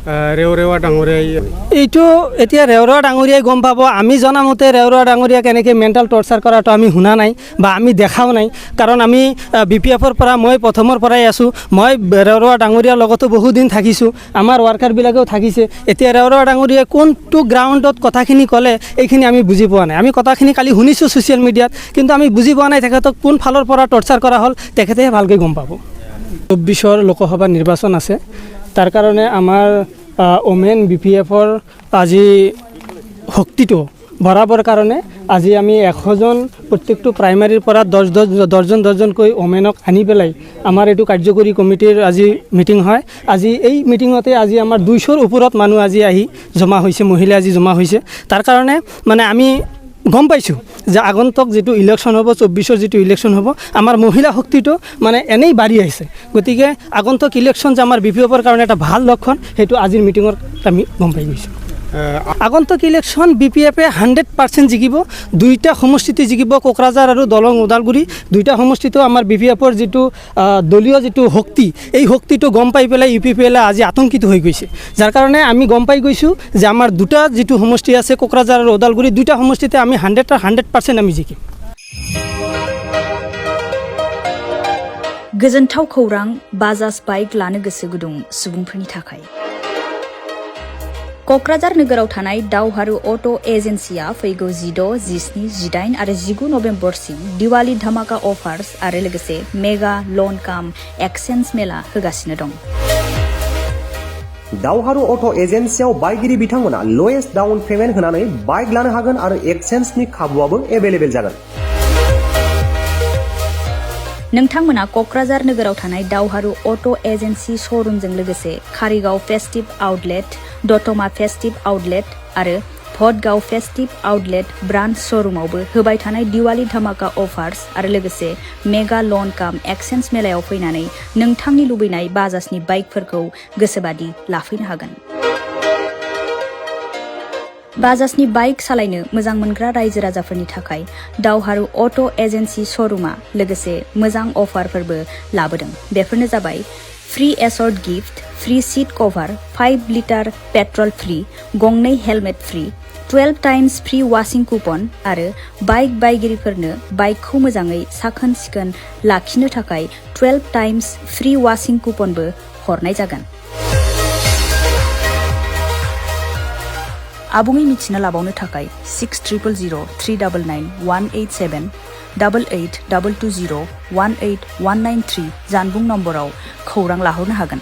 ৰেওৰেৱা ডাঙৰীয়াই এইটো এতিয়া ৰেওৰেৱা ডাঙৰীয়াই গম পাব। আমি জনামতে ৰেওৰেৱা ডাঙৰীয়াক এনেকৈ মেণ্টেল টৰ্চাৰ কৰাটো আমি শুনা নাই বা আমি দেখাও নাই। কাৰণ আমি BPFৰ পৰা মই প্ৰথমৰ পৰাই আছোঁ। মই ৰেওৰেৱা ডাঙৰীয়াৰ লগতো বহুদিন থাকিছোঁ, আমাৰ ৱাৰ্কাৰবিলাকেও থাকিছে। এতিয়া ৰেওৰেৱা ডাঙৰীয়াই কোনটো গ্ৰাউণ্ডত কথাখিনি ক'লে এইখিনি আমি বুজি পোৱা নাই। আমি কথাখিনি কালি শুনিছোঁ ছ'চিয়েল মিডিয়াত, কিন্তু আমি বুজি পোৱা নাই তেখেতক কোন ফালৰ পৰা টৰ্চাৰ কৰা হ'ল তেখেতেহে ভালকৈ গম পাব। 24 লোকসভা নিৰ্বাচন আছে, তাৰ কাৰণে আমাৰ ওমেন BPFৰ আজি শক্তিটো বঢ়াবৰ কাৰণে আজি আমি 100জন প্ৰত্যেকটো প্ৰাইমাৰীৰ পৰা 10জনকৈ ওমেনক আনি পেলাই আমাৰ এইটো কাৰ্যকৰী কমিটিৰ আজি মিটিং হয়। আজি এই মিটিঙতে আজি আমাৰ 200ৰ ওপৰত মানুহ আজি আহি জমা হৈছে, মহিলা আজি জমা হৈছে। তাৰ কাৰণে মানে আমি গম পাইছোঁ যে আগন্তুক যিটো ইলেকশ্যন হ'ব, 24ৰ যিটো ইলেকশ্যন হ'ব, আমাৰ মহিলা শক্তিটো মানে এনেই বাঢ়ি আহিছে। গতিকে আগন্তুক ইলেকশ্যন যে আমাৰ BPFৰ কাৰণে এটা ভাল লক্ষণ, সেইটো আজিৰ মিটিঙত আমি গম পাই গৈছোঁ। আগন্তুক ইলেকশ্যন BPFে 100% জিকিব। 2টা সমষ্টিতে জিকিব, কোকৰাঝাৰ আৰু দলং ওদালগুৰি। 2টা সমষ্টিতো আমাৰ BPFৰ যিটো দলীয় যিটো শক্তি, এই শক্তিটো গম পাই পেলাই UPPLA আজি আতংকিত হৈ গৈছে। যাৰ কাৰণে আমি গম পাই গৈছোঁ যে আমাৰ 2টা যিটো সমষ্টি আছে, কোকৰাঝাৰ আৰু ওদালগুৰি, 2টা সমষ্টিতে আমি 100% আমি জিকিম। गोजोनथाव खौरां बाजाज बाइक लानो गोसो गुदुं सुबुंफोरनि थाखाय। क'क्राझार नोगोराव थानाय दावहारु अट' एजेन्सिया फैगौ 16, 17, 18 आरो 19 नभेम्बरसिम दिवाली धामाका अफार्स आरो लोगोसे मेगा लन काम एक्सचेन्ज मेला होगासिनो दं। दावहारु अट' एजेन्सियाव बाइगिरि बिथांमोना लवेस्ट डाउन पेमेन्ट होनानै बाइक लानो हागोन आरो एक्सचेन्जनि खाबुआबो एभेलेबेल जागोन। नोंथांमोना क'क्राझार नोगोराव थानाय दावहारु अट' एजेन्सि श'रुमजों लोगोसे कारिगाव फेस्टिभ आउटलेट, दतमा फेस्टिभ आउटलेट आरो भटगाव फेस्टिभ आउटलेट ब्रान्च श'रुमावबो होबाय थानाय दिवाली धामाका अफार्स आरो लोगोसे मेगा लन काम एक्सचेन्ज मेलायाव फैनानै नोंथांनि लुबैनाय बाजाजनि बाइकफोरखौ गोसोबादि लाफैनो हागोन। बाजाजनि बाइक सालायनो मोजां मोनग्रा रायजो राजाफोरनि थाखाय दावहारु अट' एजेन्सि श'रुमा लोगोसे मोजां अफारफोरबो लाबोदों। बेफोरनो जाबाय free assured gift, free seat cover, 5 litre petrol free, गंनै helmet free, 12 times free washing coupon आरो बाइक बायगिरिफोरनो बाइकखौ मोजाङै साखोन सिखोन लाखिनो थाखाय 12 टाइम्स फ्री वाशिं कुपनबो हरनाय जागोन। आबुङै मिथिना लाबावनो थाखाय 60000399 187 88 220 18193 जानबुं नम्बराव खौरां लाहरनो हागोन।